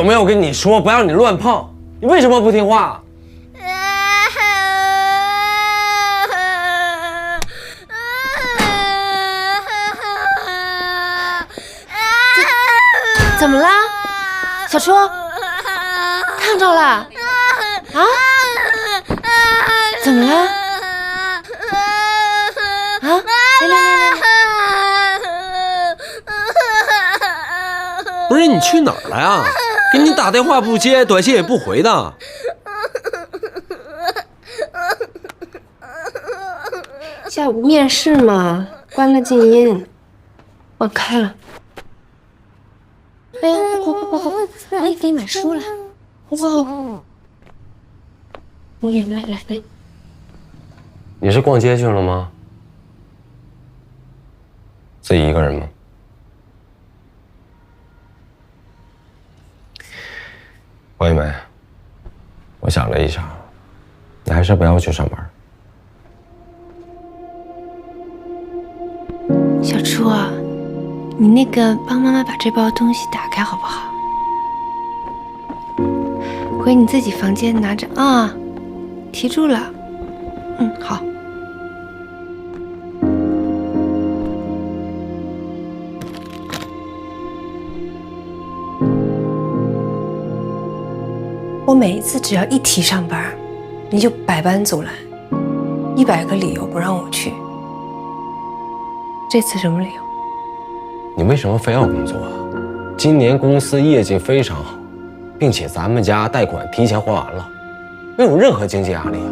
没有跟你说不让你乱碰？你为什么不听话？怎么了，小初？烫着了？啊？怎么了？啊？来，不是你去哪儿了呀？给你打电话不接，短信也不回的。下午面试嘛，关了静音，忘开了。哎呀，好，哎，给你买书了，好不好？我也来。你是逛街去了吗？自己一个人吗？王一梅，我想了一下，你还是不要去上班。小初啊，你那个帮妈妈把这包东西打开好不好？回你自己房间拿着啊，提住了。好。我每一次只要一提上班，你就百般阻拦，100个理由不让我去。这次什么理由？你为什么非要工作啊？今年公司业绩非常好，并且咱们家贷款提前还完了，没有任何经济压力啊。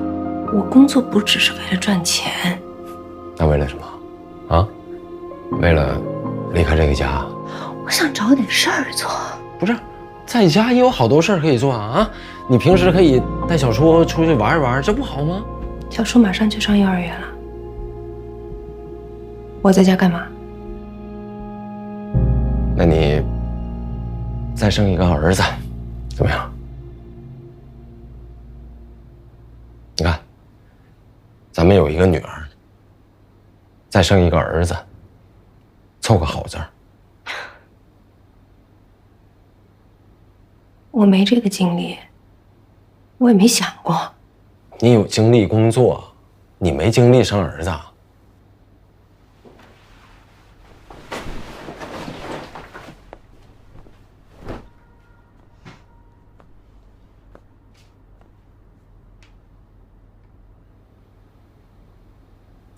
我工作不只是为了赚钱，那为了什么？啊？为了离开这个家？我想找点事儿做。不是，在家也有好多事儿可以做啊！你平时可以带小初出去玩一玩，这不好吗？小初马上就上幼儿园了，我在家干嘛？那你再生一个儿子，怎么样？你看，咱们有一个女儿，再生一个儿子，凑个好字儿。我没这个精力，我也没想过。你有精力工作，你没精力生儿子。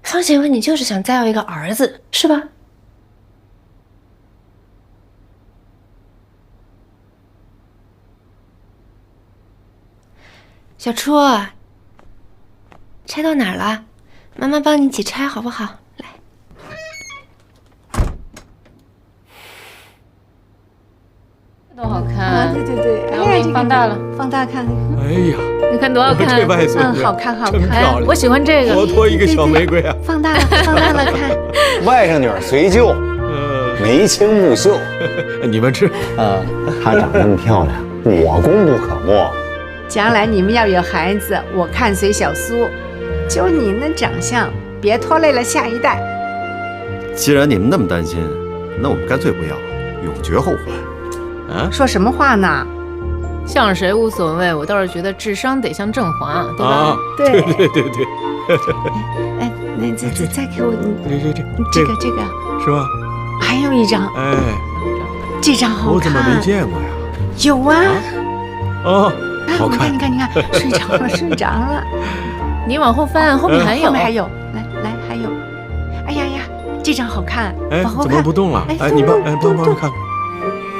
方贤文，你就是想再要一个儿子，是吧？小初，拆到哪儿了？妈妈帮你一起拆好不好？来，多好看！对，然后给你放大了，放大看。哎呀，你看多好看！这外孙女好看。真漂亮，我喜欢这个。多多一个小玫瑰啊！放大了看。外甥女儿随舅，眉清目秀。你们吃。她长那么漂亮，我功不可没。将来你们要有孩子，我看随小苏。就你那长相，别拖累了下一代。既然你们那么担心，那我们干脆不要，永绝后患。啊？说什么话呢？像谁无所谓，我倒是觉得智商得像振华，对吧？啊，对。哎，那再给我这个是吧？还有一张，哎，这张好看。我怎么没见过呀？有啊。哦，好看。你看，睡着了。你往后翻，后面还有。来，还有。哎呀，这张好看。哎，往后看。怎么不动了？哎，你帮我看。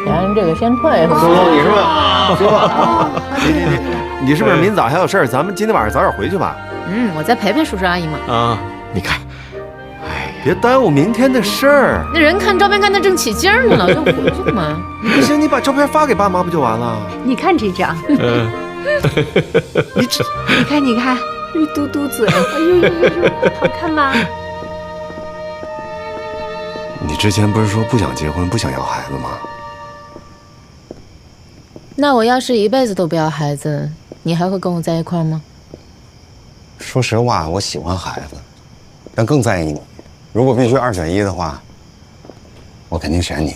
咱这个先退回去。你是吧？你是不是明早还有事儿？咱们今天晚上早点回去吧。我再陪陪叔叔阿姨嘛。啊，你看，哎，别耽误明天的事儿。那人看照片看得正起劲儿呢，就回去嘛。不行，你把照片发给爸妈不就完了？你看这张。你看，绿嘟嘟嘴，哎呦，好看吗？你之前不是说不想结婚，不想要孩子吗？那我要是一辈子都不要孩子，你还会跟我在一块吗？说实话，我喜欢孩子，但更在意你。如果必须2选1的话，我肯定选你。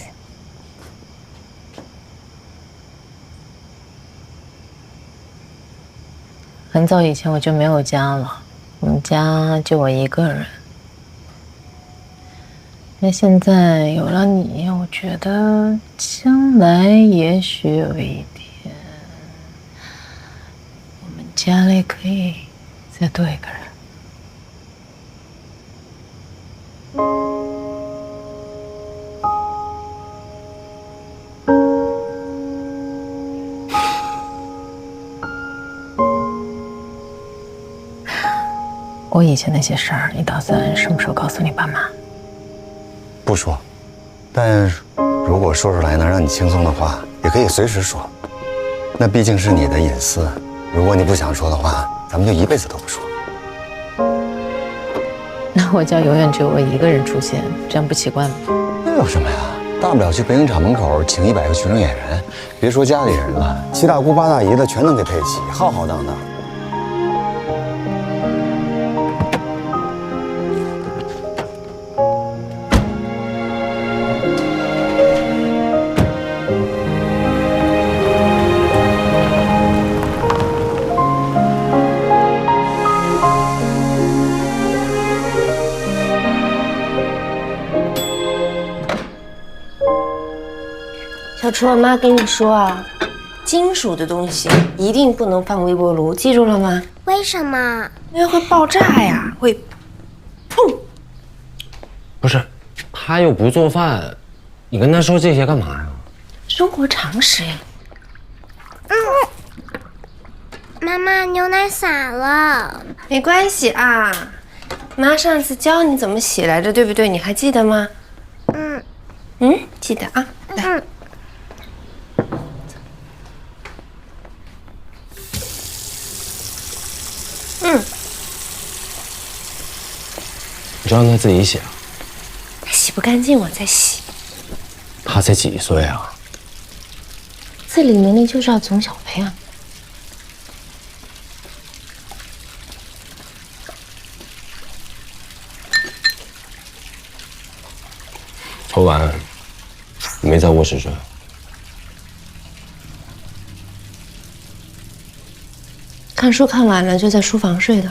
很早以前我就没有家了，我们家就我一个人。那现在有了你，我觉得将来也许有一天，我们家里可以再多一个人。我以前那些事儿，你打算什么时候告诉你爸妈？不说，但如果说出来能让你轻松的话，也可以随时说。那毕竟是你的隐私，如果你不想说的话，咱们就一辈子都不说。那我家永远只有我一个人出现，这样不奇怪吗？那有什么呀？大不了去北影厂门口请100个群众演员，别说家里人了，7大姑8大姨的全能给配齐，浩浩荡荡。小初，我妈跟你说啊，金属的东西一定不能放微波炉，记住了吗？为什么？因为会爆炸呀，会，砰！不是，他又不做饭，你跟他说这些干嘛呀？生活常识呀。妈妈，牛奶洒了。没关系啊，妈上次教你怎么洗来着，对不对？你还记得吗？记得啊。来。你就让他自己洗啊。他洗不干净，我再洗。他才几岁啊？自理能力就是要从小培养。昨晚你没在卧室睡？看书看完了，就在书房睡的。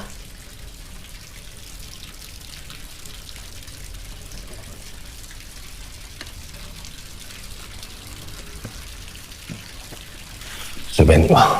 随便你吧。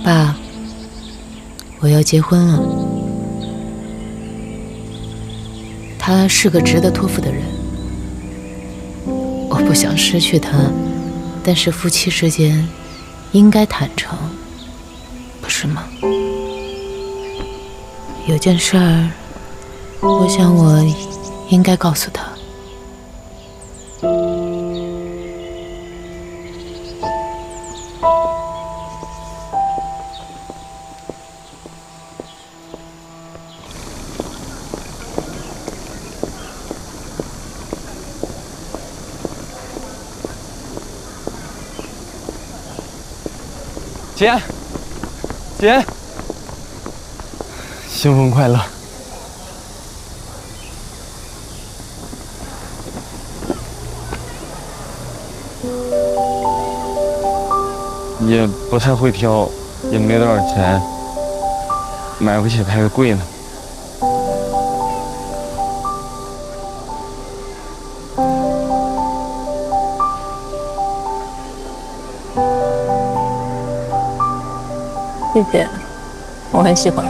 爸，我要结婚了。他是个值得托付的人，我不想失去他，但是夫妻之间应该坦诚，不是吗？有件事儿，我想我应该告诉他。姐，姐，新婚快乐！也不太会挑，也没多少钱，买不起太贵呢。谢谢，我很喜欢。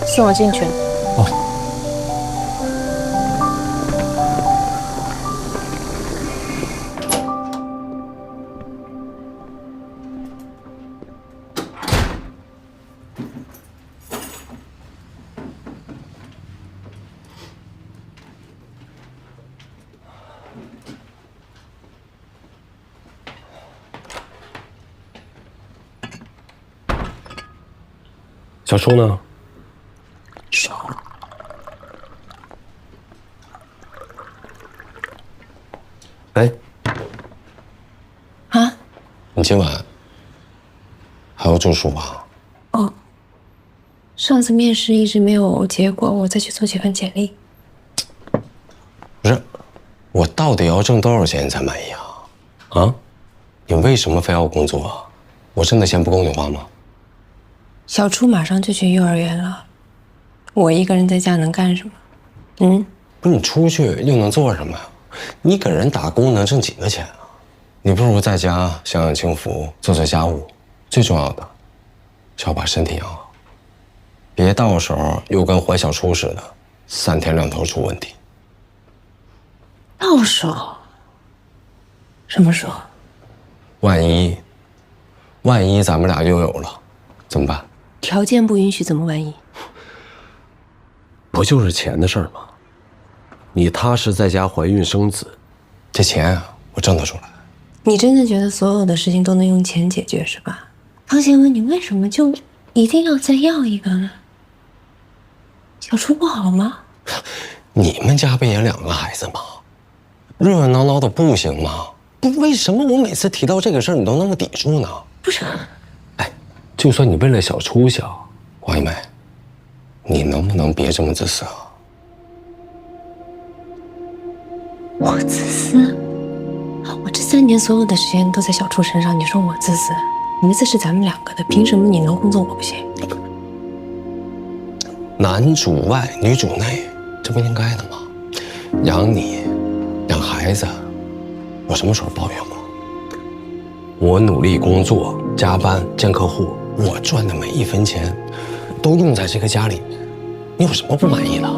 送我进去。小初呢？哎，啊？你今晚还要住宿吧？哦，上次面试一直没有结果，我再去做几份简历。不是，我到底要挣多少钱你才满意啊？啊？你为什么非要工作啊？我真的嫌不够你花吗？小初马上就去幼儿园了，我一个人在家能干什么？不是你出去又能做什么呀？你给人打工能挣几个钱啊？你不如在家享享清福，做做家务，最重要的是要把身体养好，别到时候又跟怀小初似的，3天2头出问题。到手？什么时候？万一咱们俩又有了，怎么办？条件不允许，怎么万一？不就是钱的事儿吗？你踏实在家怀孕生子，这钱啊，我挣得出来。你真的觉得所有的事情都能用钱解决是吧？方贤文，你为什么就一定要再要一个呢？小初不好吗？你们家不也2个孩子吗？热热闹闹的不行吗？不，为什么我每次提到这个事儿，你都那么抵触呢？不是，哎，就算你为了小初想，王一梅，你能不能别这么自私啊？我自私？我这3年所有的时间都在小初身上，你说我自私？儿子是咱们2个的，凭什么你能工作我不行？男主外女主内，这不应该的吗？养你，养孩子，我什么时候抱怨过？我努力工作，加班见客户，我赚的每一分钱，都用在这个家里，你有什么不满意的？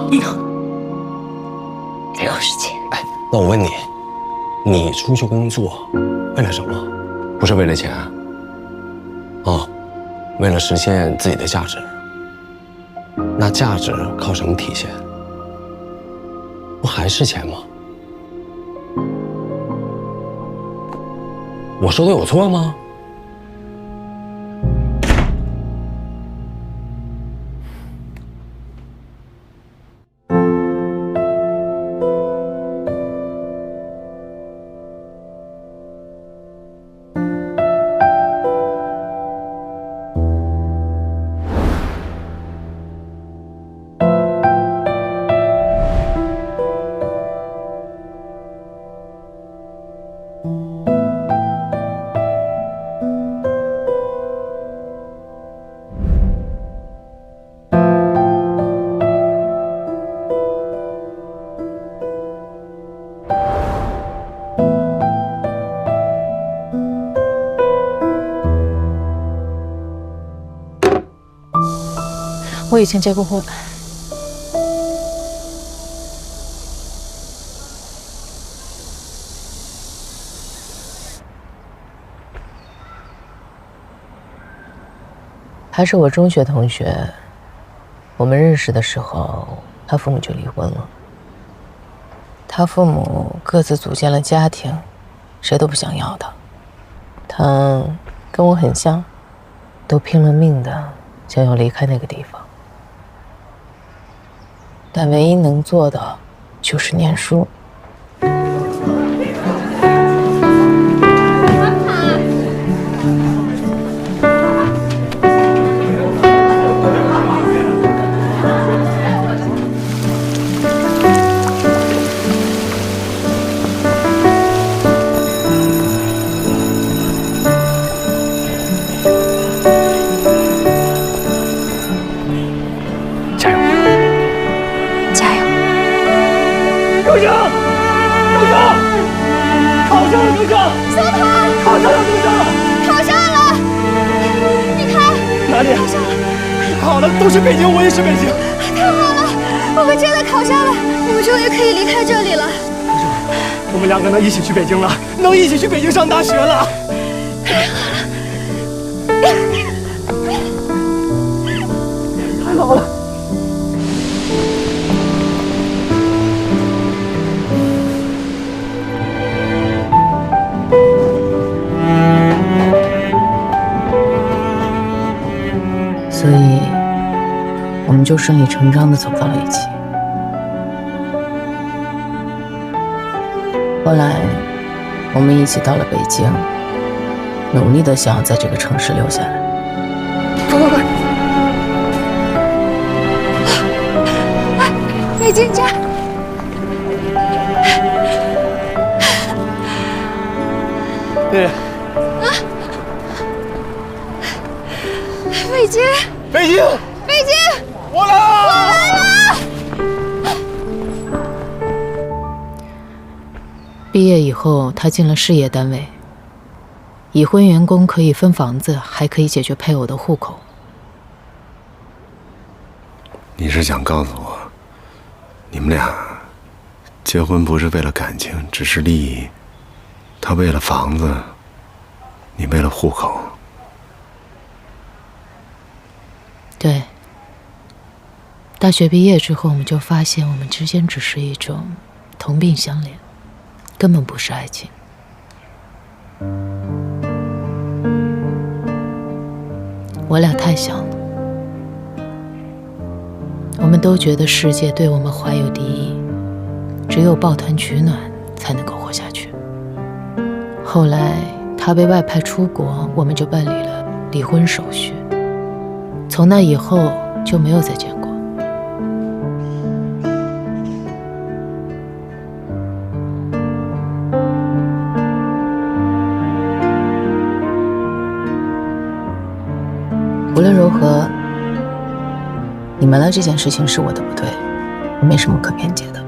没有事情。哎，那我问你，你出去工作为了什么？不是为了钱啊？为了实现自己的价值。那价值靠什么体现？不还是钱吗？我说的有错吗？我以前结过婚，还是我中学同学。我们认识的时候，他父母就离婚了。他父母各自组建了家庭，谁都不想要他。他跟我很像，都拼了命的想要离开那个地方。但唯一能做的就是念书。考生，考生，刘正，小唐，考上了，刘正，考上了！你看，哪里？考上了！好了，都是北京，我也是北京。太好了，我们真的考上了，我们终于可以离开这里了。我们两个能一起去北京了，能一起去北京上大学了。太好了！太好了！所以，我们就顺理成章地走到了一起。后来，我们一起到了北京，努力地想要在这个城市留下来。快！北京站。对。北京，北京，北京，我来了！我来了！毕业以后，他进了事业单位。已婚员工可以分房子，还可以解决配偶的户口。你是想告诉我，你们俩结婚不是为了感情，只是利益？他为了房子，你为了户口。对。大学毕业之后，我们就发现我们之间只是一种同病相怜，根本不是爱情。我俩太像了，我们都觉得世界对我们怀有敌意，只有抱团取暖才能够活下去。后来他被外派出国，我们就办理了离婚手续。从那以后就没有再见过。无论如何，你瞒了这件事情是我的不对，我没什么可辩解的。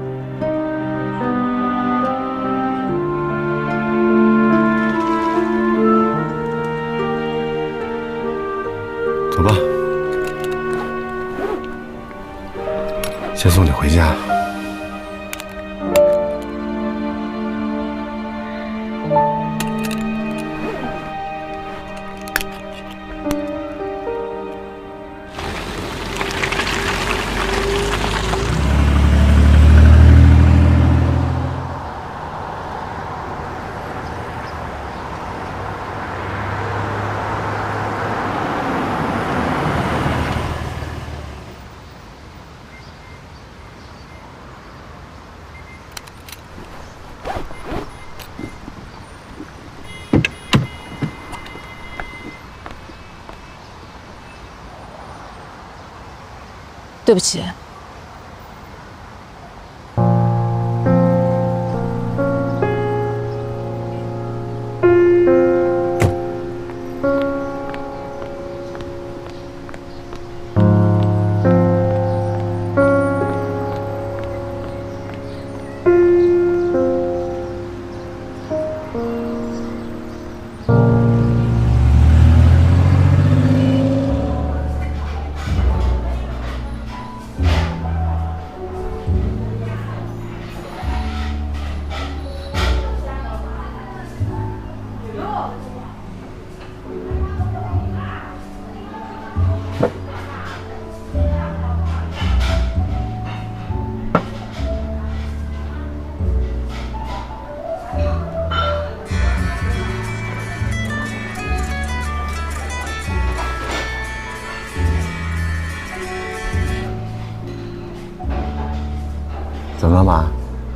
走吧，先送你回家。对不起。怎么了，妈？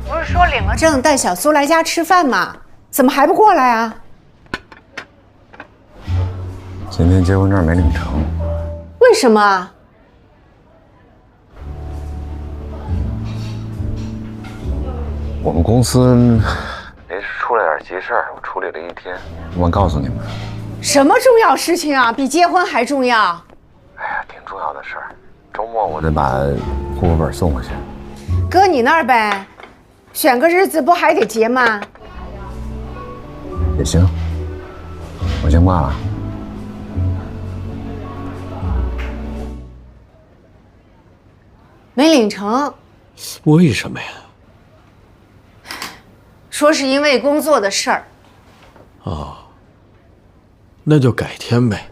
不是说领了证带小苏来家吃饭吗？怎么还不过来啊？今天结婚证没领成。为什么？我们公司临时出了点急事儿，我处理了一天，忘告诉你们。什么重要事情啊？比结婚还重要？哎呀，挺重要的事儿。周末我得把户口本送回去。搁你那儿呗，选个日子不还得结吗？也行，我先挂了。没领成，为什么呀？说是因为工作的事儿。哦，那就改天呗。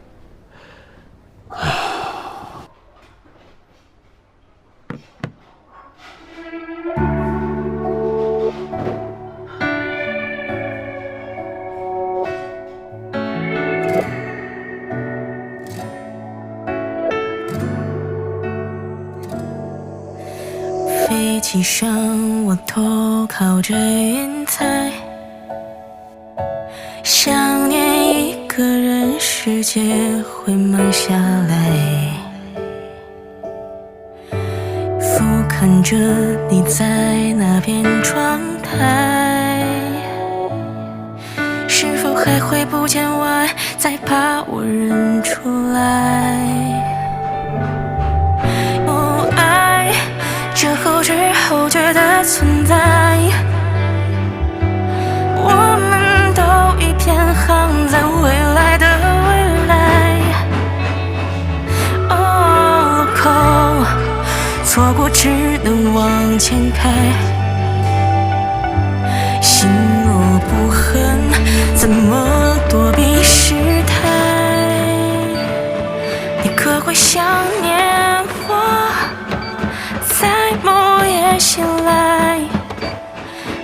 飞机上，我头靠着云彩，想念一个人，世界会慢下来。俯瞰着你在那边窗台，是否还会不见我爱，再怕我认出来？这后知后觉的存在，我们都已偏航在未来的未来。哦，路口错过只能往前开，心若不恨，怎么躲避失态？你可会想念我？在某夜醒来，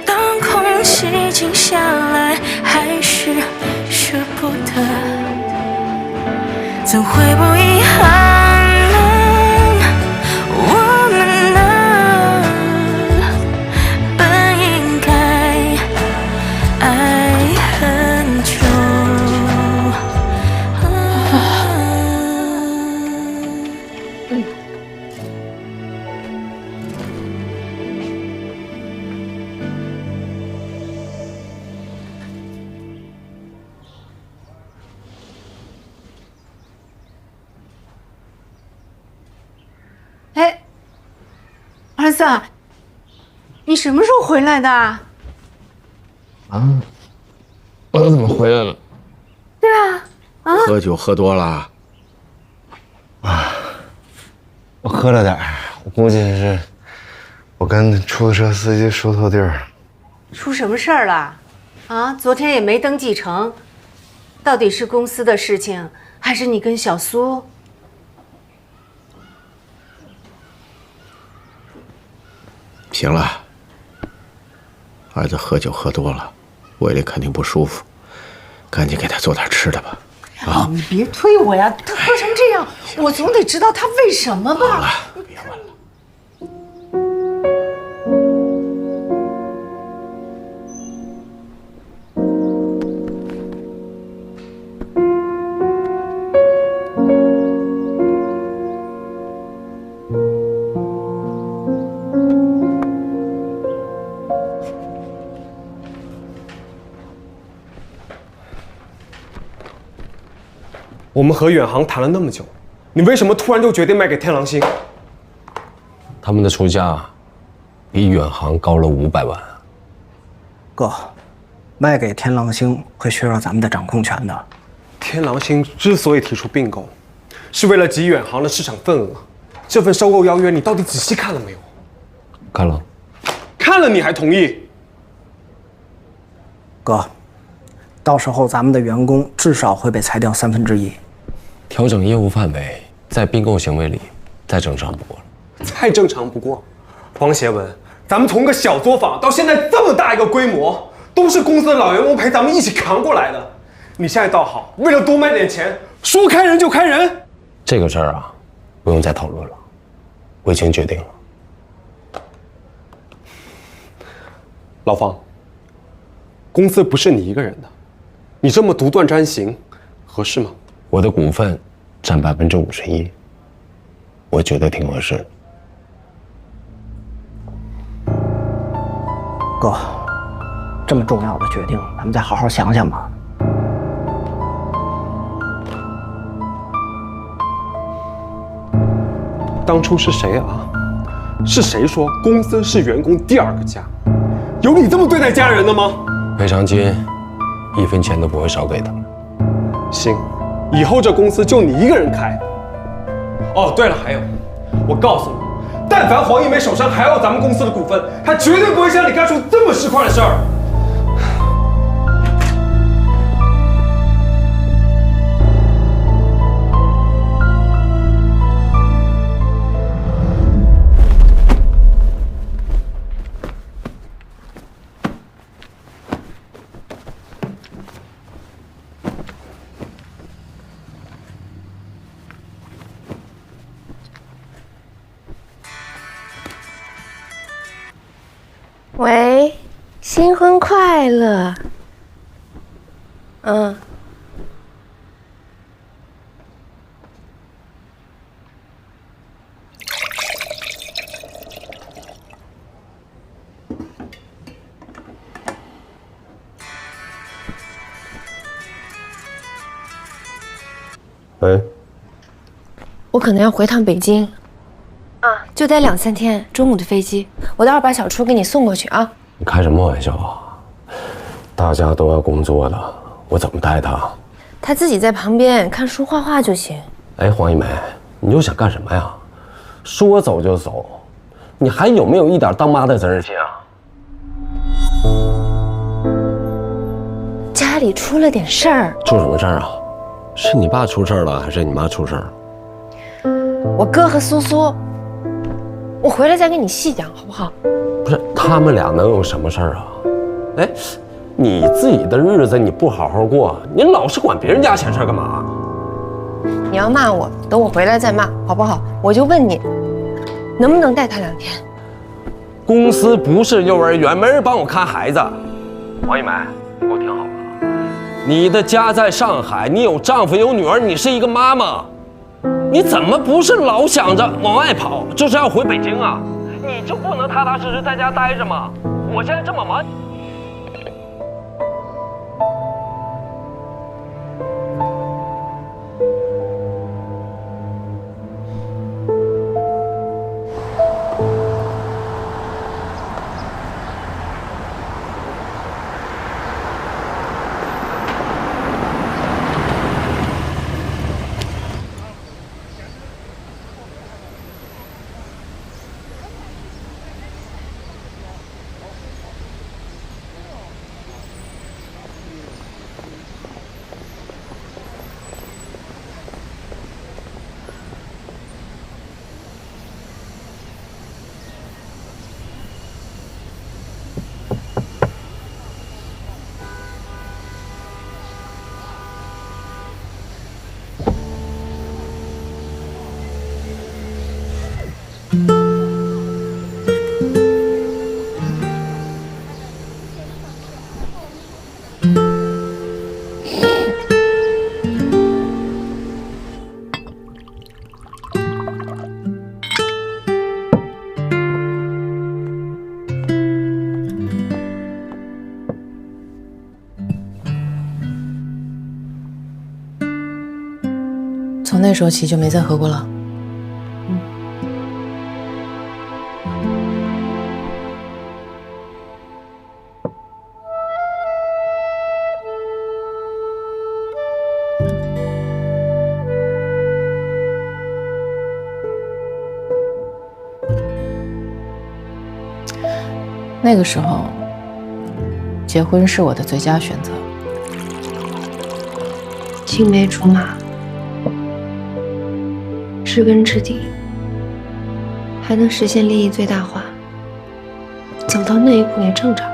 当空气静下来，还是舍不得，怎会不遗憾呢？我们呢，本应该爱很久。哎，儿子，你什么时候回来的？啊，我怎么回来了？对啊，啊，喝酒喝多了。我喝了点儿，我估计是我跟出租车司机说错地儿。出什么事儿了？啊，昨天也没登记成，到底是公司的事情，还是你跟小苏？行了，儿子喝酒喝多了，胃里肯定不舒服，赶紧给他做点吃的吧。啊，你别推我呀！他喝成这样，我总得知道他为什么吧。好了，别问了。我们和远航谈了那么久，你为什么突然就决定卖给天狼星？他们的出价比远航高了500万。哥，卖给天狼星会削弱咱们的掌控权的。天狼星之所以提出并购，是为了挤远航的市场份额。这份收购邀约你到底仔细看了没有？看了。看了你还同意？哥，到时候咱们的员工至少会被裁掉1/3。调整业务范围，在并购行为里再正常不过了。再正常不过。方协文，咱们从个小作坊到现在这么大一个规模，都是公司的老员工陪咱们一起扛过来的。你现在倒好，为了多卖点钱，说开人就开人。这个事儿啊，不用再讨论了，我已经决定了。老方，公司不是你一个人的，你这么独断专行，合适吗？我的股份占51%，我觉得挺合适的。哥，这么重要的决定，咱们再好好想想吧。当初是谁啊？是谁说公司是员工第2个家？有你这么对待家人的吗？赔偿金1分钱都不会少给的。行，以后这公司就你一个人开。哦，对了，还有，我告诉你，但凡黄一梅手上还有咱们公司的股份，她绝对不会像你干出这么实况的事儿。喂，新婚快乐。嗯。喂，我可能要回趟北京。就待2、3天，中午的飞机，我待会儿把小初给你送过去啊。你开什么玩笑啊？大家都要工作的，我怎么带他？他自己在旁边看书画画就行。哎，黄一梅，你又想干什么呀？说走就走，你还有没有一点当妈的责任心啊？家里出了点事儿。出什么事儿啊？是你爸出事儿了，还是你妈出事儿？我哥和苏苏，我回来再跟你细讲，好不好？不是，他们俩能有什么事儿啊？哎，你自己的日子你不好好过，你老是管别人家闲事干嘛？你要骂我，等我回来再骂，好不好？我就问你，能不能带他2天？公司不是幼儿园，没人帮我看孩子。黄一梅，你给我听好了，你的家在上海，你有丈夫有女儿，你是一个妈妈，你怎么不是老想着往外跑，就是要回北京啊？你就不能踏踏实实在家待着吗？我现在这么忙。从那时候起就没再喝过了。那个时候，结婚是我的最佳选择。青梅竹马，知根知底，还能实现利益最大化，走到那一步也正常。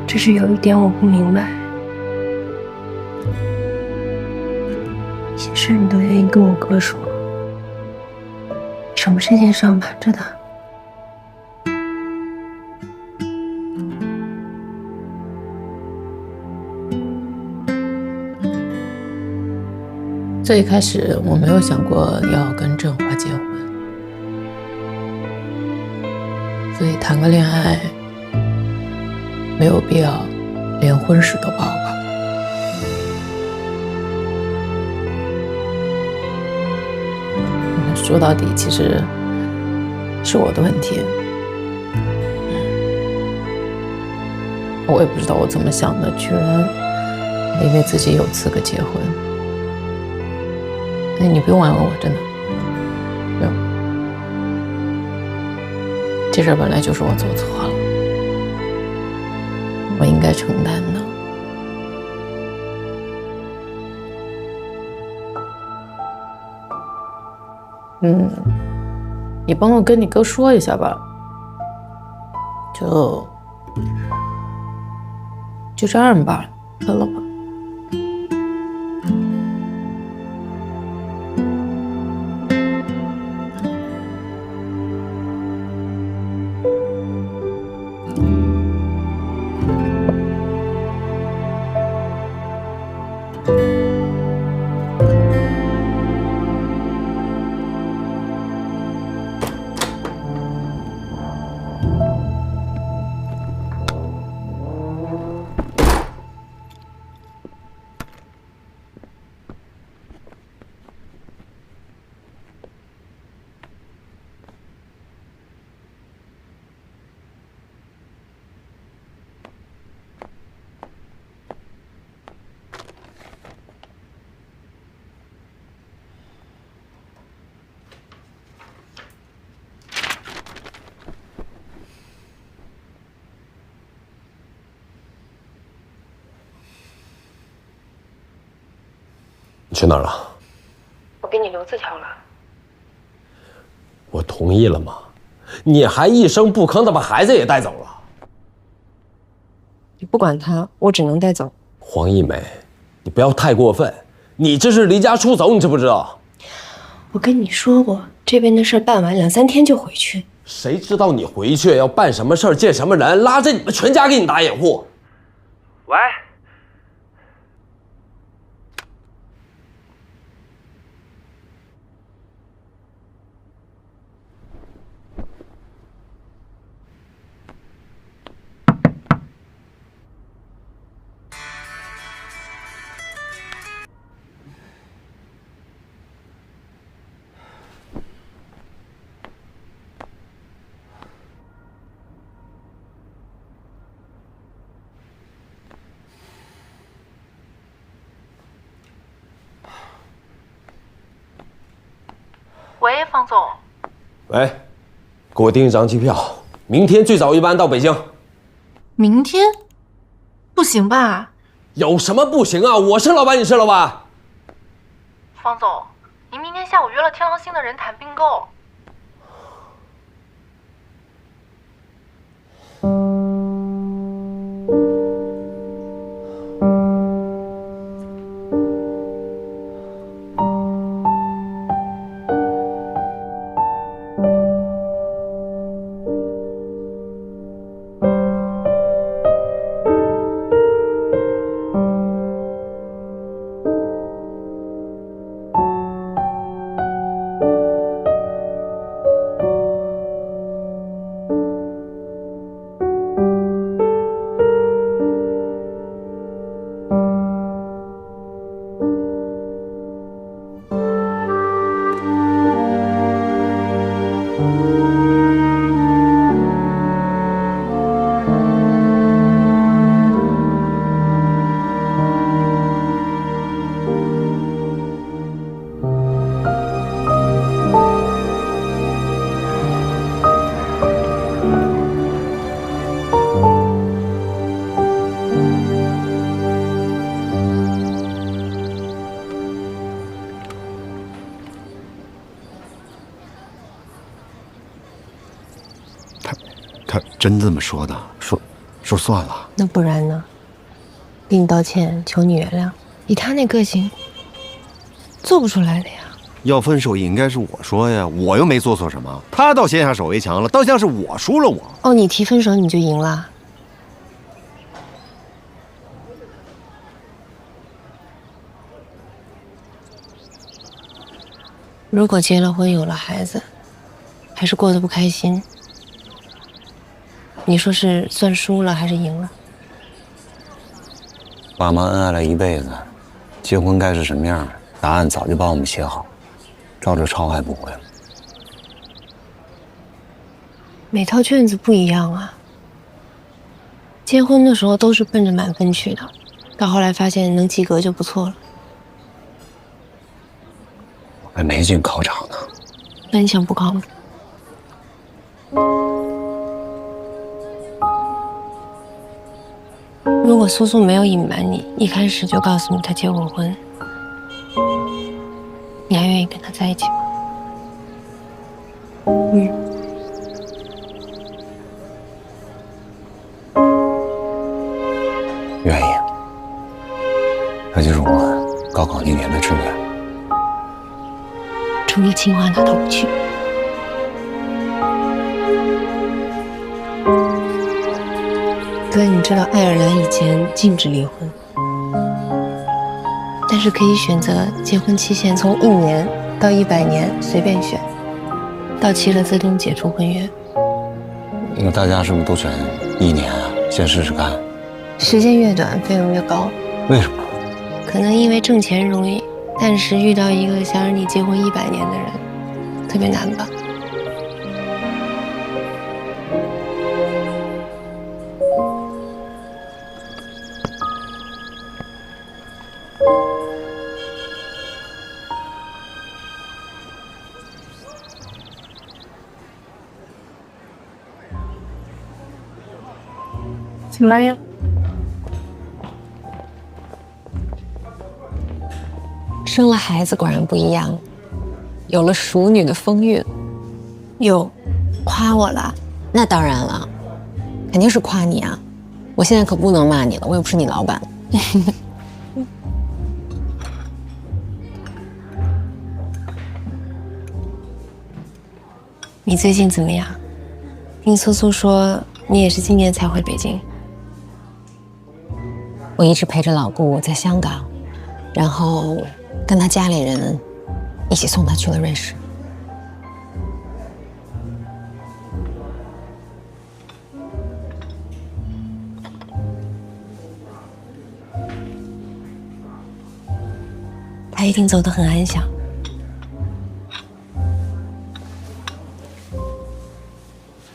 只是有一点我不明白，心事你都愿意跟我哥说，什么事情是要瞒着的？最一开始我没有想过要跟振华结婚，所以谈个恋爱没有必要连婚事都报吧。说到底，其实是我的问题。我也不知道我怎么想的，居然以为自己有资格结婚。哎，你不用安慰我，真的，不用。这事儿本来就是我做错了，我应该承担的。你帮我跟你哥说一下吧，就这样吧，分了吧。你去哪儿了？我给你留字条了。我同意了吗？你还一声不吭的把孩子也带走了。你不管他，我只能带走。黄一梅，你不要太过分，你这是离家出走，你知不知道？我跟你说过，这边的事办完2、3天就回去。谁知道你回去要办什么事儿，见什么人，拉着你们全家给你打掩护。喂。喂，方总。喂，给我订一张机票，明天最早一班到北京。明天？不行吧？有什么不行啊？我是老板，你是老板。方总，您明天下午约了天狼星的人谈并购。他真这么说的？说算了。那不然呢？给你道歉，求你原谅。以他那个性，做不出来的呀。要分手也应该是我说呀，我又没做错什么。他倒先下手为强了，倒像是我输了我。哦，你提分手你就赢了？如果结了婚有了孩子，还是过得不开心，你说是算输了还是赢了？爸妈恩爱了一辈子，结婚该是什么样，答案早就帮我们写好，照着抄还不会了。每套卷子不一样啊。结婚的时候都是奔着满分去的，到后来发现能及格就不错了。我还没进考场呢。那你想不考吗？如果苏苏没有隐瞒你，一开始就告诉你她结过婚，你还愿意跟他在一起吗？愿意。那就是我高考那年的志愿。除了清华哪都不去。哥，你知道爱尔兰以前禁止离婚，但是可以选择结婚期限从1年到100年随便选，到期了自动解除婚约。那大家是不是都选1年啊？先试试看。时间越短，费用越高。为什么？可能因为挣钱容易，但是遇到一个想让你结婚100年的人，特别难吧？怎么样？生了孩子果然不一样，有了熟女的风韵。有，夸我了？那当然了，肯定是夸你啊！我现在可不能骂你了，我又不是你老板。你最近怎么样？听苏苏说你也是今年才回北京。我一直陪着老顾在香港，然后跟他家里人一起送他去了瑞士。他一定走得很安详。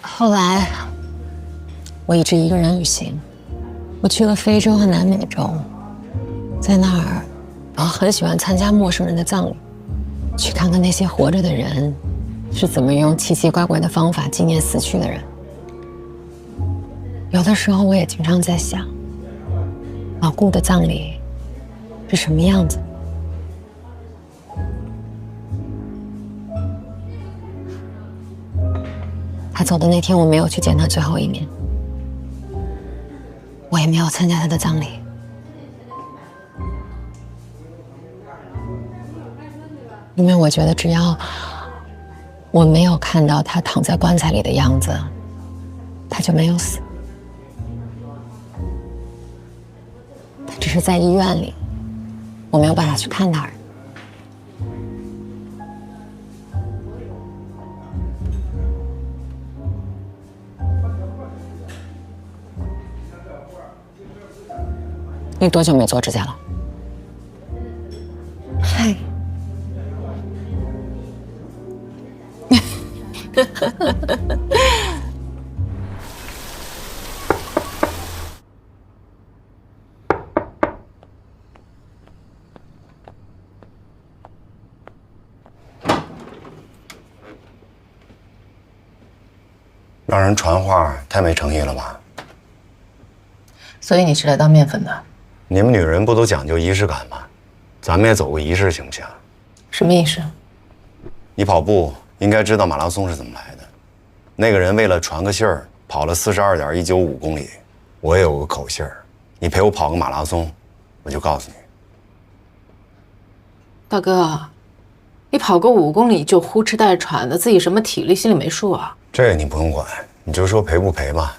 后来，我一直一个人旅行，我去了非洲和南美洲，在那儿，我很喜欢参加陌生人的葬礼，去看看那些活着的人是怎么用奇奇怪怪的方法纪念死去的人。有的时候，我也经常在想，老顾的葬礼是什么样子？他走的那天，我没有去见他最后一面，我也没有参加他的葬礼。因为我觉得，只要我没有看到他躺在棺材里的样子，他就没有死。他只是在医院里，我没有办法去看他而已。你多久没做指甲了？嗨，让人传话太没诚意了吧？所以你是来当面粉的？你们女人不都讲究仪式感吗？咱们也走个仪式行不行？什么意思？你跑步应该知道马拉松是怎么来的。那个人为了传个信儿，跑了42.195公里。我也有个口信儿，你陪我跑个马拉松，我就告诉你。大哥，你跑个5公里就呼哧带喘的，自己什么体力心里没数啊？这个你不用管，你就说赔不赔吧。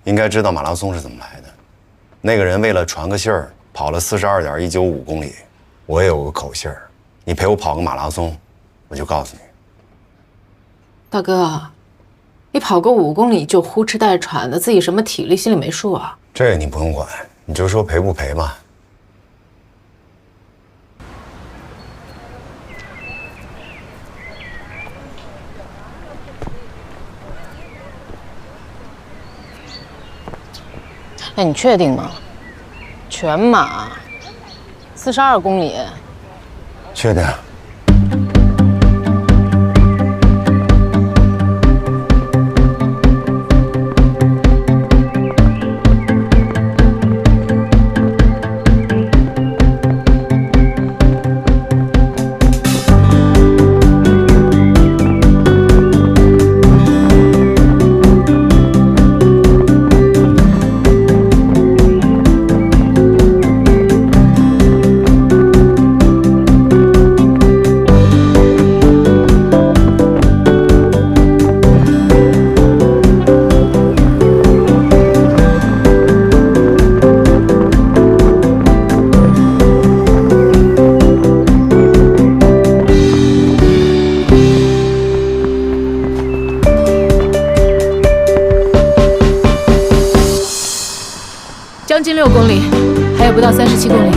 应该知道马拉松是怎么来的。那个人为了传个信儿，跑了42.195公里。我也有个口信儿，你陪我跑个马拉松，我就告诉你。大哥，你跑个5公里就呼哧带喘的，自己什么体力心里没数啊？这个你不用管，你就说赔不赔吧。那你确定吗？全马，42公里。确定。将近6公里，还有不到37公里。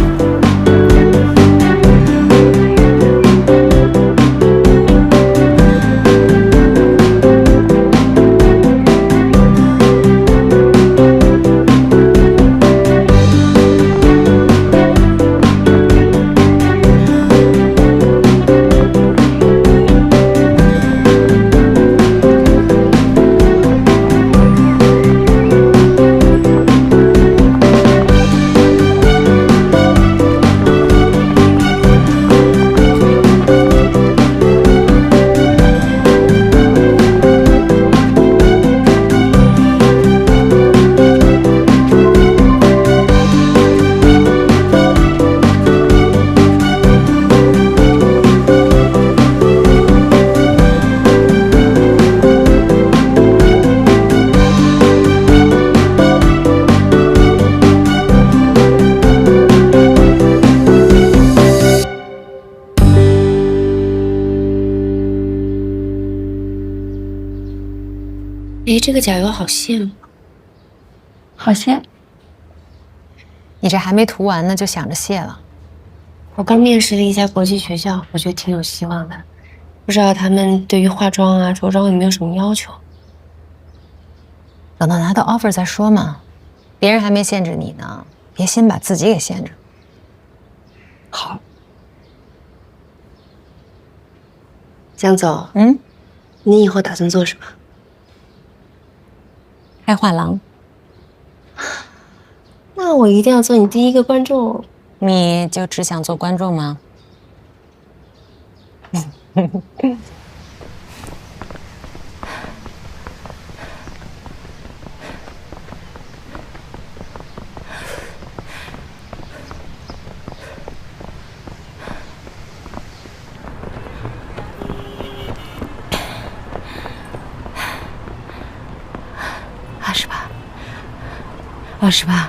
哎，这个甲油好卸吗？好卸。你这还没涂完呢，就想着卸了。我刚面试了一家国际学校，我觉得挺有希望的。不知道他们对于化妆啊、着装有没有什么要求？等到拿到 offer 再说嘛。别人还没限制你呢，别先把自己给限制。好。江总，你以后打算做什么？开画廊。那我一定要做你第一个观众。你就只想做观众吗？28。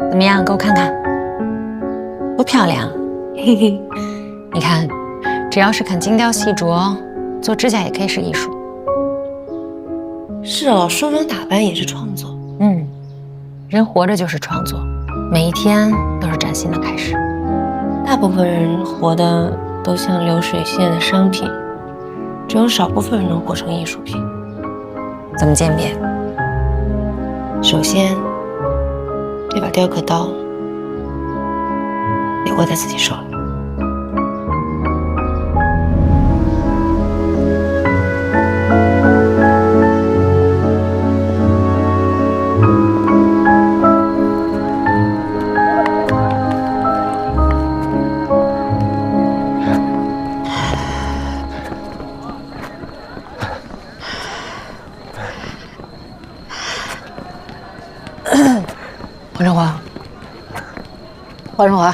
怎么样？给我看看，多漂亮！嘿嘿，你看，只要是肯精雕细琢，做指甲也可以是艺术。是哦，梳妆打扮也是创作。人活着就是创作，每一天都是崭新的开始。大部分人活的都像流水线的商品，只有少部分人能活成艺术品。怎么鉴别？首先，这把雕刻刀得握在自己手里。黄胜华，黄胜华，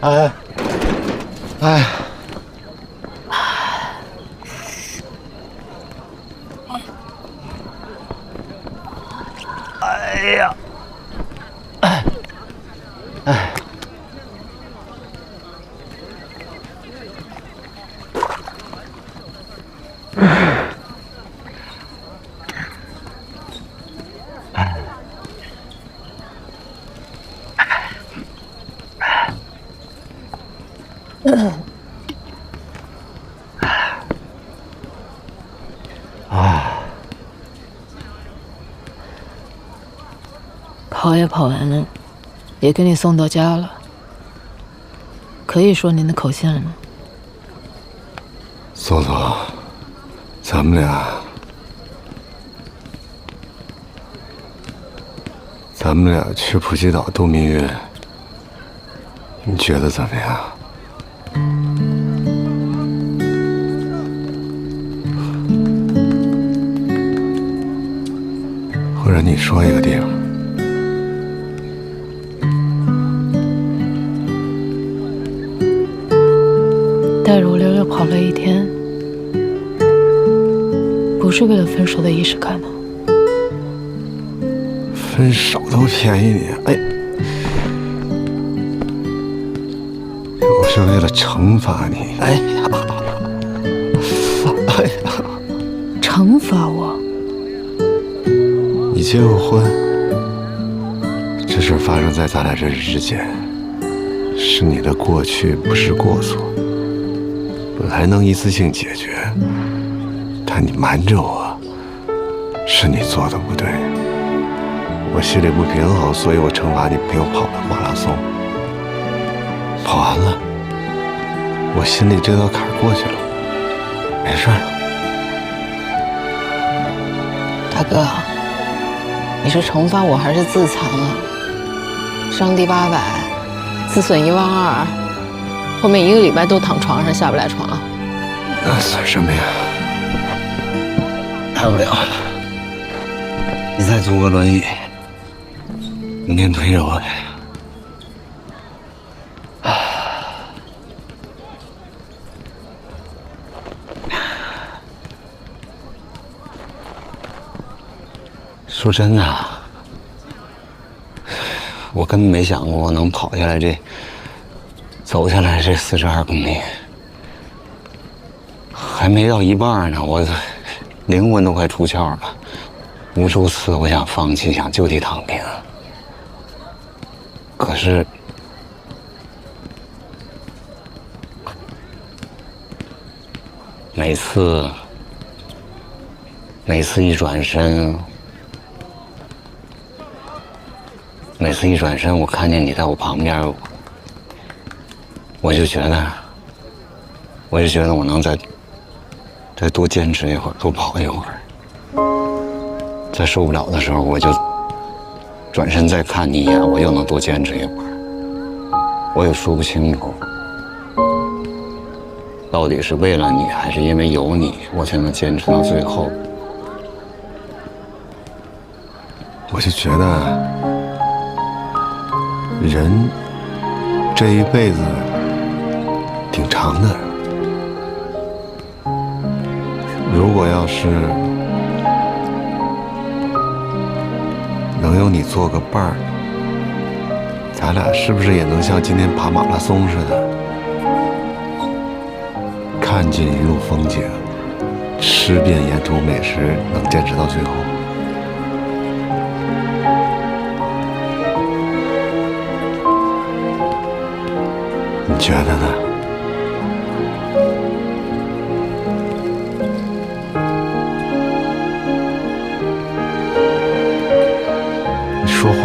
哎，哎，哎呀，哎，哎。跑也跑完了，也给你送到家了。可以说您的口信了吗？左左，咱们俩去普吉岛度蜜月，你觉得怎么样？或者你说一个地方。带着我溜溜跑了一天，不是为了分手的仪式感吗？分手都便宜你，哎，我是为了惩罚你，哎呀，哎呀，惩罚我？你结过婚，这事发生在咱俩这之间，是你的过去，不是过错。本来能一次性解决，但你瞒着我，是你做的不对。我心里不平衡，所以我惩罚你陪我跑了马拉松。跑完了，我心里这道坎过去了，没事了。大哥，你是惩罚我还是自残啊？伤敌800，自损12000，后面1个礼拜都躺床上下不来床。那算什么呀？大不了你再租个轮椅，明天推着我。说真的，我根本没想过我能跑下来走下来这42公里，还没到一半呢，我灵魂都快出窍了。无数次我想放弃，想就地躺平，可是每次一转身，我看见你在我旁边，我就觉得我能再多坚持一会儿，多跑一会儿。再受不了的时候，我就转身再看你一眼，我又能多坚持一会儿。我也说不清楚，到底是为了你，还是因为有你，我才能坚持到最后。我就觉得，人这一辈子挺长的，如果要是能有你做个伴儿，咱俩是不是也能像今天爬马拉松似的，看尽一路风景，吃遍沿途美食，能坚持到最后？你觉得呢？你说话。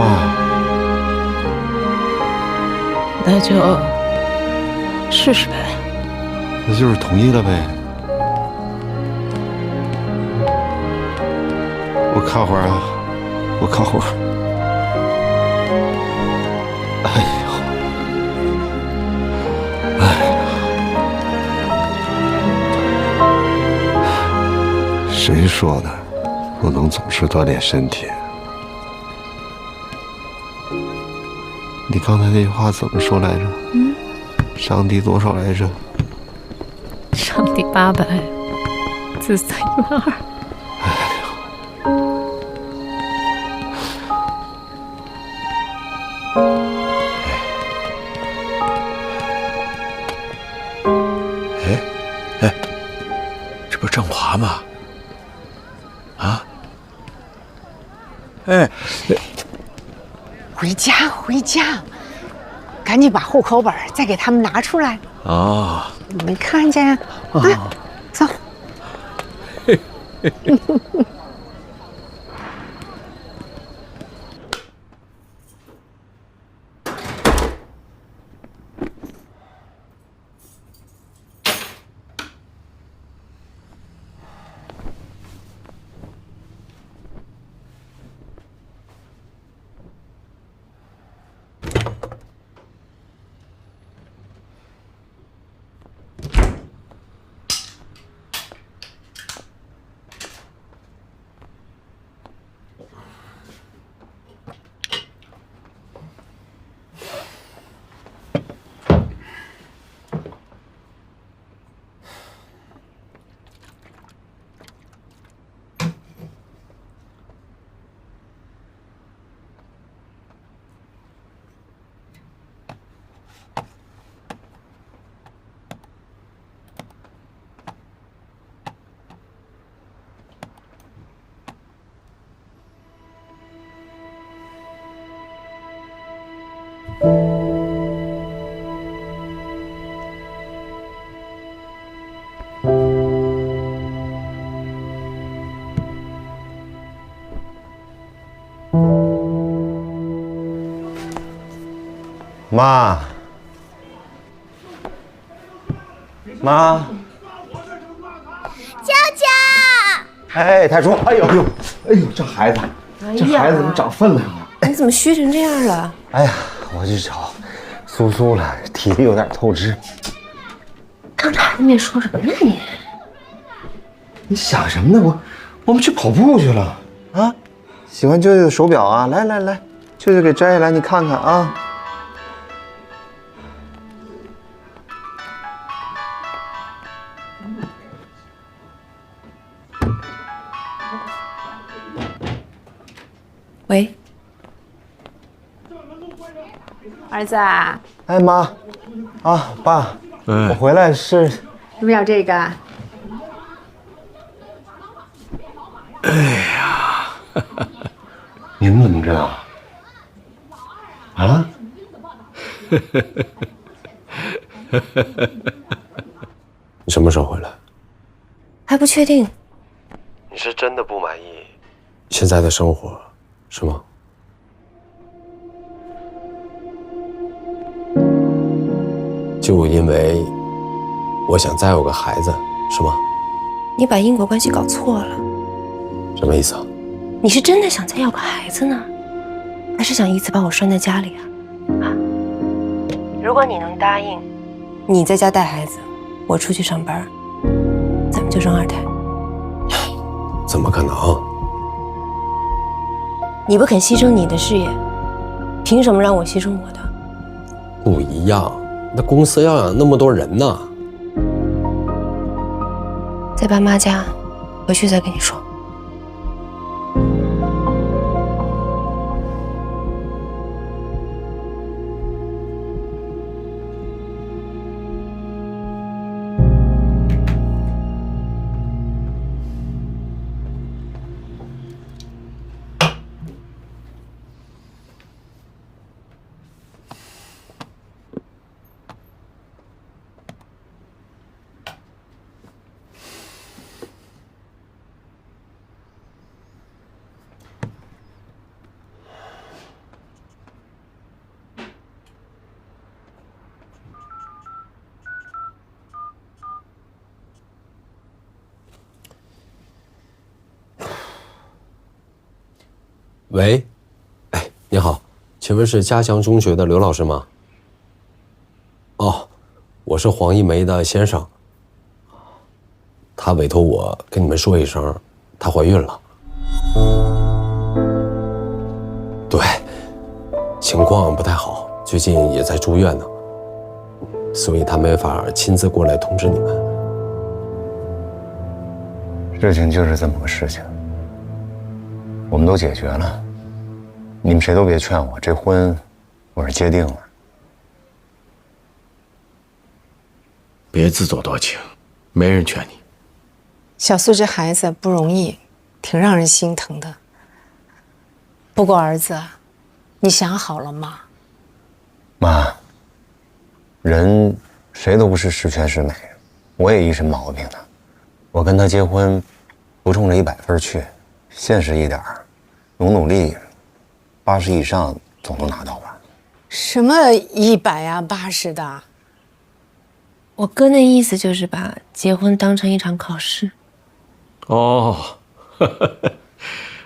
那就试试呗。那就是同意了呗。我靠会儿啊，我靠会儿。哎呦，哎，谁说的？不能总是锻炼身体。你刚才那句话怎么说来着？上帝多少来着？上帝800，自私12000。这不是郑华吗？啊？哎，回家，回家，赶紧把户口本再给他们拿出来。啊，没看见呀？啊，走。妈，妈，娇娇，哎，太叔，哎呦呦，哎呦，这孩子，这孩子怎么长分量了？你怎么虚成这样了？哎呀，我去找苏苏了，体力有点透支。当着孩子面说什么呢你？你想什么呢？我们去跑步去了啊！喜欢舅舅的手表啊？来来来，舅舅给摘下来，你看看啊。喂，儿子啊，哎妈，啊爸，我回来是，要不要这个？哎呀，您怎么知道？啊？你什么时候回来？还不确定。你是真的不满意现在的生活，是吗？就因为我想再有个孩子，是吗？你把因果关系搞错了。什么意思啊？你是真的想再要个孩子呢，还是想一直把我拴在家里啊？如果你能答应，你在家带孩子，我出去上班，咱们就生2胎。怎么可能？你不肯牺牲你的事业，凭什么让我牺牲我的？不一样，那公司要养那么多人呢。在爸妈家，回去再跟你说。喂，哎，你好，请问是嘉祥中学的刘老师吗？哦，我是黄一梅的先生，他委托我跟你们说一声，她怀孕了。对，情况不太好，最近也在住院呢。所以他没法亲自过来通知你们。事情就是这么个事情，我们都解决了，你们谁都别劝我，这婚我是接定了。别自作多情，没人劝你。小素这孩子不容易，挺让人心疼的。不过儿子，你想好了吗？妈，人谁都不是十全十美，我也一身毛病呢。我跟他结婚，不冲着100分去，现实一点，努力，80以上总能拿到吧？什么100呀80的？我哥那意思就是把结婚当成一场考试。哦，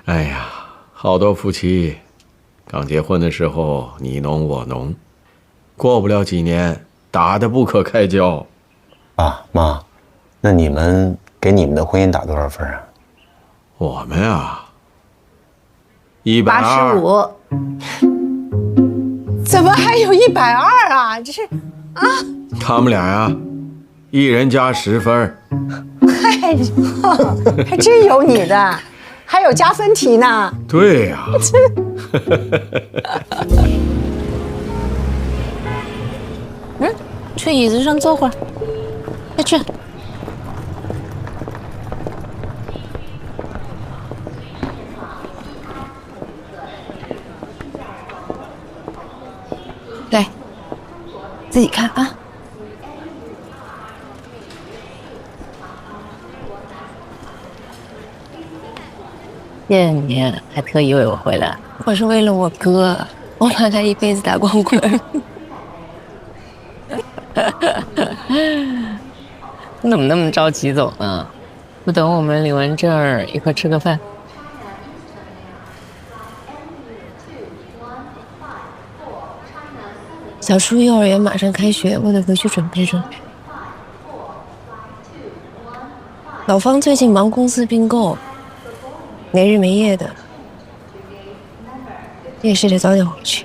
哎呀，好多夫妻刚结婚的时候你侬我侬，过不了几年打得不可开交。爸妈，那你们给你们的婚姻打多少分啊？我们啊，120。怎么还有120啊？这是啊？他们俩呀，一人加10分。嗨，还真有你的，还有加分题呢。对呀。去椅子上坐会儿。快去。来，自己看啊。谢谢你，还特意为我回来。我是为了我哥，我怕他一辈子打光棍。你怎么那么着急走呢？不等我们领完证儿一块吃个饭？小叔幼儿园马上开学，我得回去准备准备。老方最近忙公司并购，没日没夜的，也是得早点回去。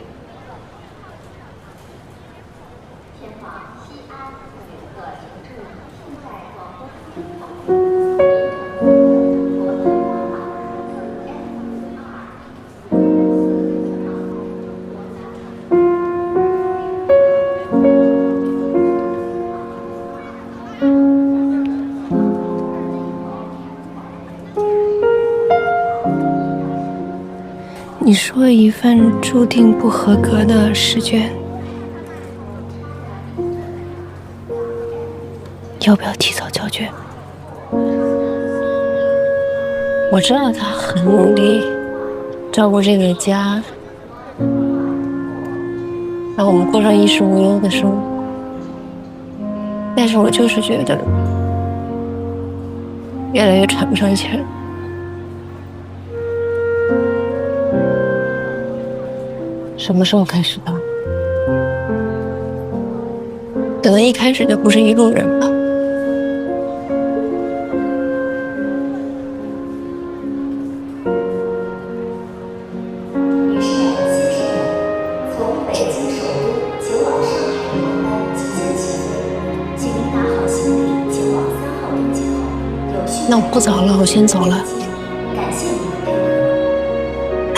你说一份注定不合格的试卷，要不要提早交卷？我知道他很努力，照顾这个家，让我们过上衣食无忧的生活。但是我就是觉得，越来越喘不上气儿。什么时候开始的？可能一开始就不是一路人吧。从北京首都前往上海的航班即将起飞，请您拿好行李，前往3号登机口。有需那我不早了，我先走了。感谢您的配合。来，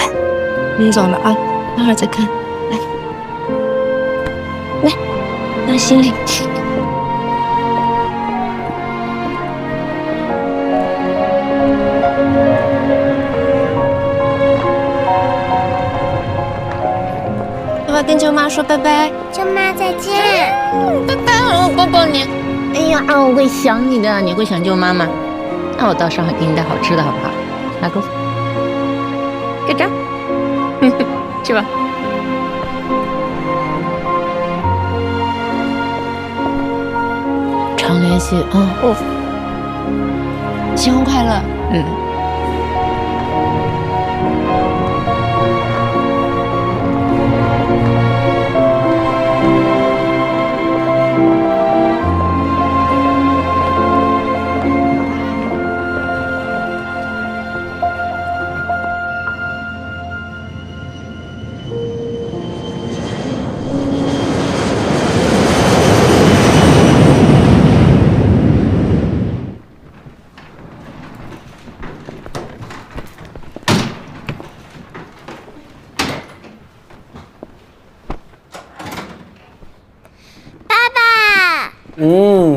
你走了啊。待会儿再看，来，拿行李。爸爸跟舅妈说拜拜。舅妈再见。拜拜，我抱抱你。哎呀，我会想你的，你会想舅妈吗？那我到上海给你带好吃的，好不好？来哥，给这。去吧。常联系啊。哦。新婚快乐。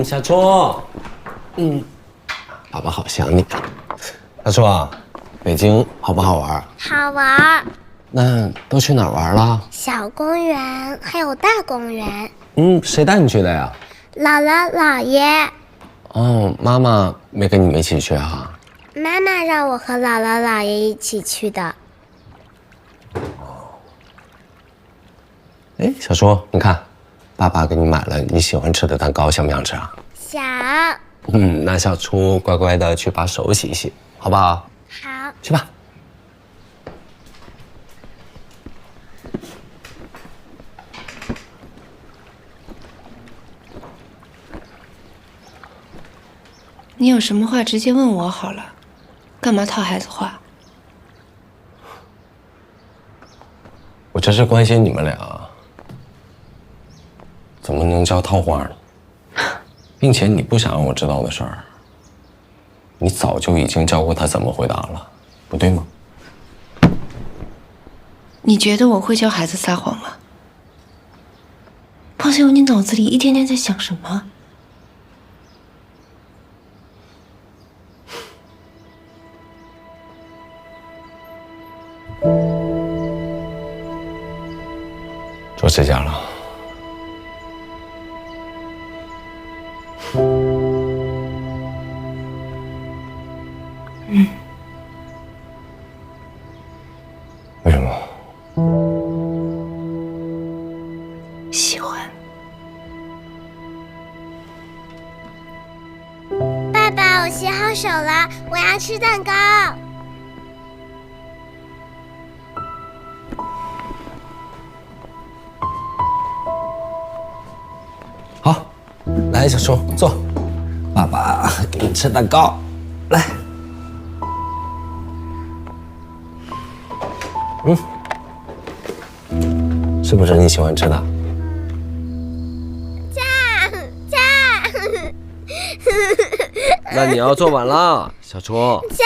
小初，爸爸好想你啊。小初啊，北京好不好玩？好玩。那都去哪儿玩了？小公园还有大公园。谁带你去的呀？姥姥姥爷。哦，妈妈没跟你们一起去啊？妈妈让我和姥姥姥爷一起去的。哎，小初，你看，爸爸给你买了你喜欢吃的蛋糕，想不想吃啊？想。那小初乖乖的去把手洗一洗，好不好？好。去吧。你有什么话直接问我好了，干嘛套孩子话？我这是关心你们俩，怎么能叫套话呢？并且你不想让我知道的事儿，你早就已经教过他怎么回答了，不对吗？你觉得我会教孩子撒谎吗？胖秀，你脑子里一天天在想什么？做指甲了。为什么？喜欢。爸爸，我洗好手了，我要吃蛋糕。好，来，小初坐，爸爸给你吃蛋糕，来。是不是你喜欢吃的？那你要做完了，小初。加。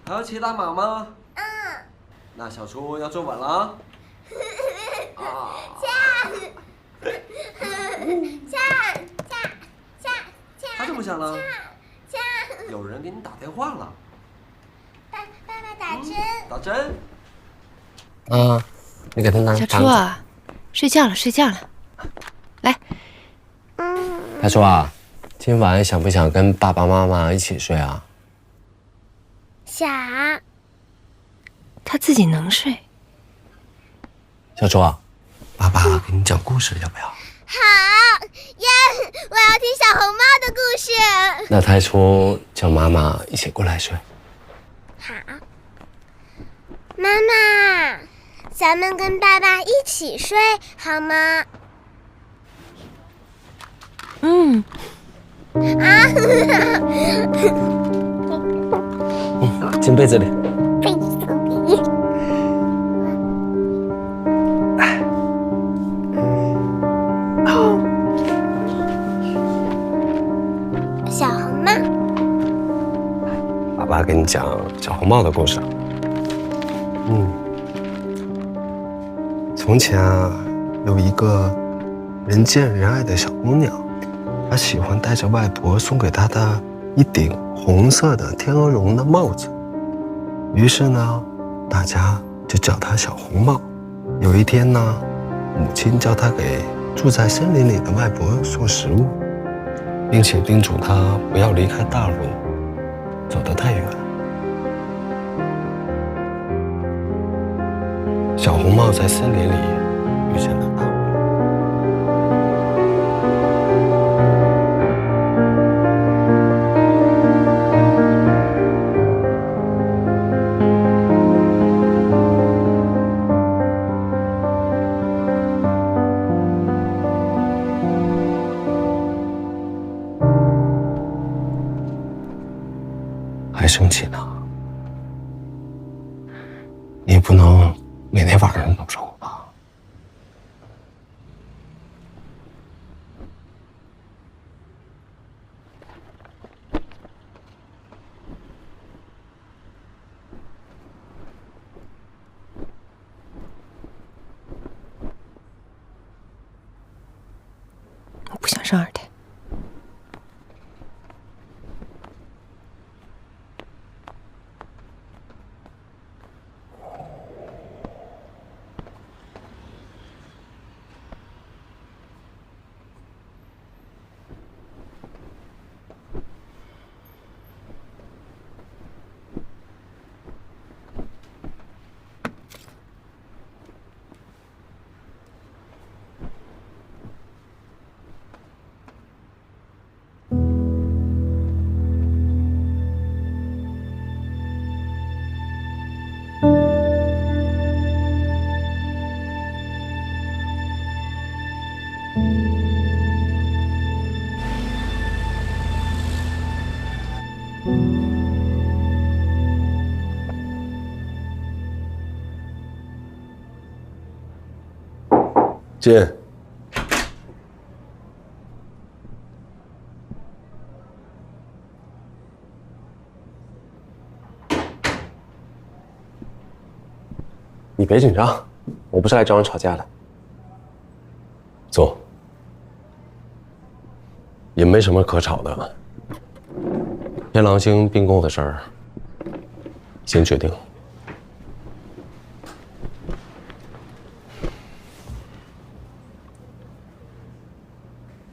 还要骑大马吗？那小初要坐稳了。他怎么想了？有人给你打电话了。爸爸打针。打针。你给他拿。小初啊，睡觉了，睡觉了。来。小初啊，今晚想不想跟爸爸妈妈一起睡啊？想。他自己能睡。小初啊，爸爸给你讲故事，要不要？好耶！我要听小红帽的故事。那太初叫妈妈一起过来睡。好。妈妈，咱们跟爸爸一起睡好吗？进被子里。被子里。小红帽。爸爸给你讲小红帽的故事。从前啊，有一个人见人爱的小姑娘，她喜欢戴着外婆送给她的一顶红色的天鹅绒的帽子。于是呢，大家就叫她小红帽。有一天呢，母亲叫她给住在森林里的外婆送食物，并且叮嘱她不要离开大路，走得太远。小红帽在森林里遇见了大雾。还生气呢？你不能每天晚上都找我吧？上二天。进。你别紧张，我不是来找你吵架的。坐。也没什么可吵的。天狼星并购的事儿，已经决定了。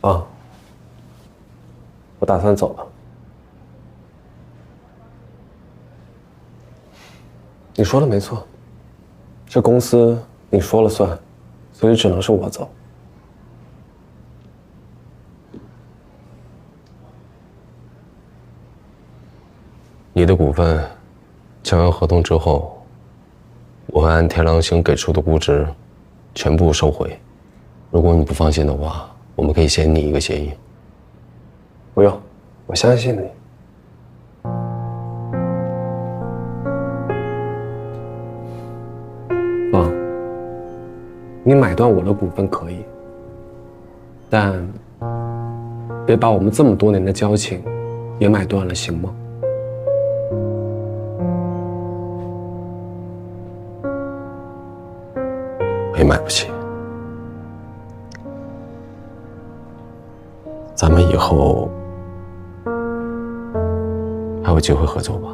啊，我打算走了。你说的没错，这公司你说了算，所以只能是我走。你的股份签完合同之后，我会按天狼星给出的估值全部收回。如果你不放心的话，我们可以先拟一个协议。不用，我相信你。方，你买断我的股份可以，但别把我们这么多年的交情也买断了，行吗？我也买不起。咱们以后还有机会合作吧？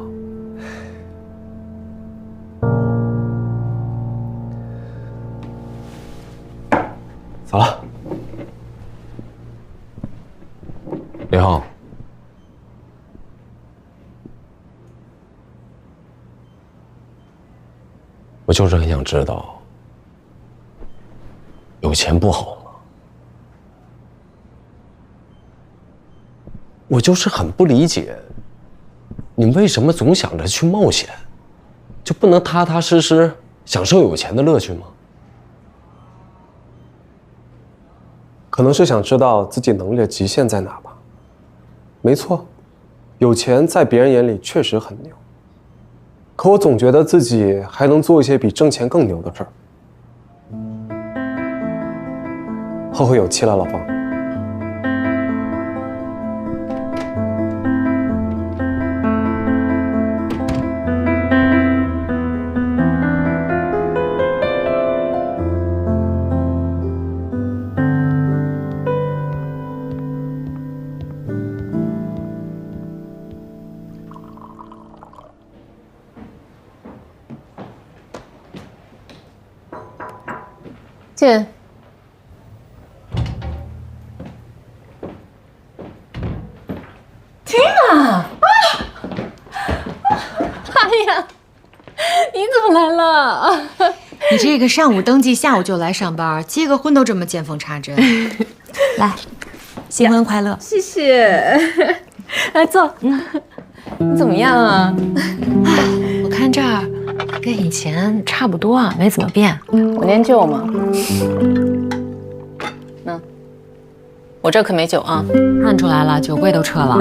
走了。李浩，我就是很想知道，有钱不好吗？我就是很不理解，你为什么总想着去冒险，就不能踏踏实实享受有钱的乐趣吗？可能是想知道自己能力的极限在哪吧。没错，有钱在别人眼里确实很牛，可我总觉得自己还能做一些比挣钱更牛的事儿。后会有期了，老方。进。缇娜！哎呀，你怎么来了？你这个上午登记，下午就来上班，结个婚都这么见缝插针。来，新婚快乐！谢谢。来坐。你怎么样啊？我看这儿跟以前差不多啊，没怎么变。我念旧嘛。我这可没酒啊。看出来了，酒柜都撤了。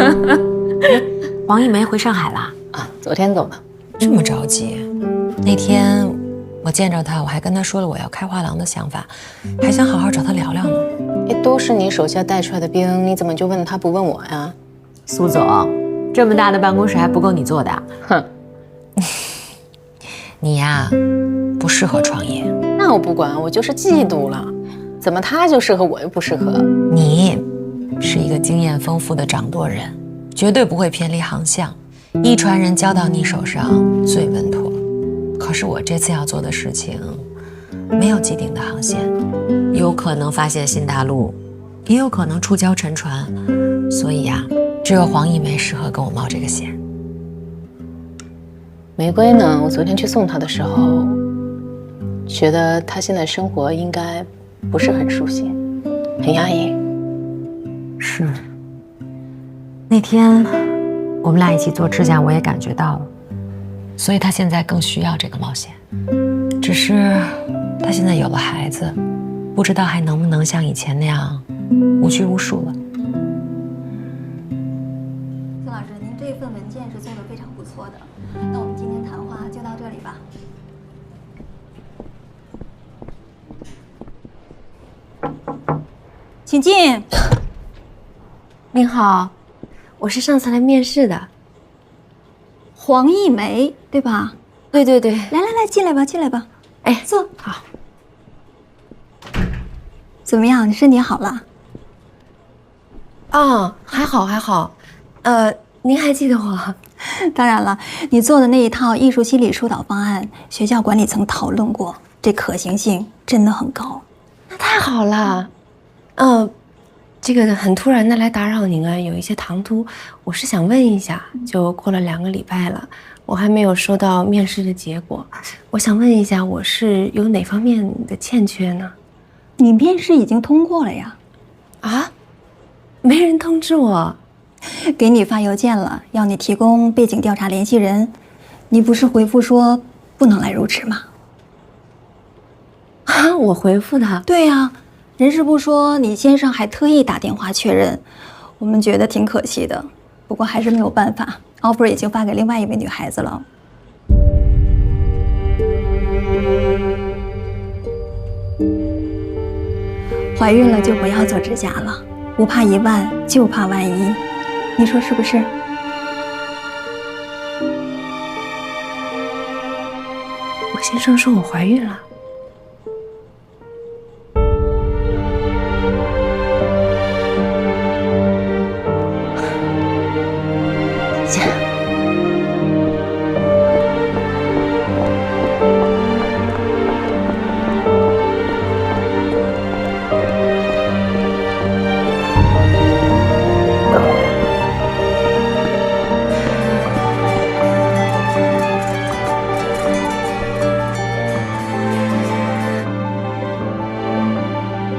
黄一梅回上海了啊？昨天走的。这么着急？那天我见着他，我还跟他说了我要开画廊的想法，还想好好找他聊聊呢。都是你手下带出来的兵，你怎么就问他不问我呀？苏总，这么大的办公室还不够你做的？哼，你呀，不适合创业。那我不管，我就是嫉妒了。怎么他就适合，我又不适合？你是一个经验丰富的掌舵人，绝对不会偏离航向。一船人交到你手上最稳妥。可是我这次要做的事情没有既定的航线，有可能发现新大陆，也有可能触礁沉船，所以呀，只有黄一梅适合跟我冒这个险。玫瑰呢？我昨天去送她的时候，觉得她现在生活应该不是很舒心，很压抑。是。那天我们俩一起做指甲，我也感觉到了，所以她现在更需要这个冒险。只是她现在有了孩子，不知道还能不能像以前那样无拘无束了。孙老师，您这份文件是做得非常不错的。那我们今天谈话就到这里吧。请进。您好，我是上次来面试的，黄一梅，对吧？对对对。来，进来吧，进来吧。哎，坐。好。怎么样？你身体好了？哦，还好。您还记得我？当然了，你做的那一套艺术心理疏导方案，学校管理层讨论过，这可行性真的很高。那太好了。这个很突然的来打扰您啊，有一些唐突，我是想问一下，就过了2个礼拜了，我还没有收到面试的结果，我想问一下，我是有哪方面的欠缺呢？你面试已经通过了呀？啊？没人通知我？给你发邮件了，要你提供背景调查联系人，你不是回复说不能来入职吗？啊，我回复的。对呀，人事部说你先生还特意打电话确认，我们觉得挺可惜的，不过还是没有办法 ，offer 已经发给另外一位女孩子了。怀孕了就不要做指甲了，不怕1万，就怕万一，你说是不是？我先生说我怀孕了。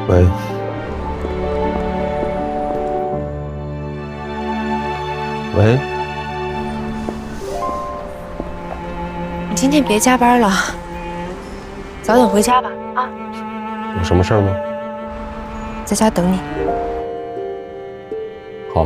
喂，喂，你今天别加班了，早点回家吧。啊，有什么事儿吗？在家等你。好。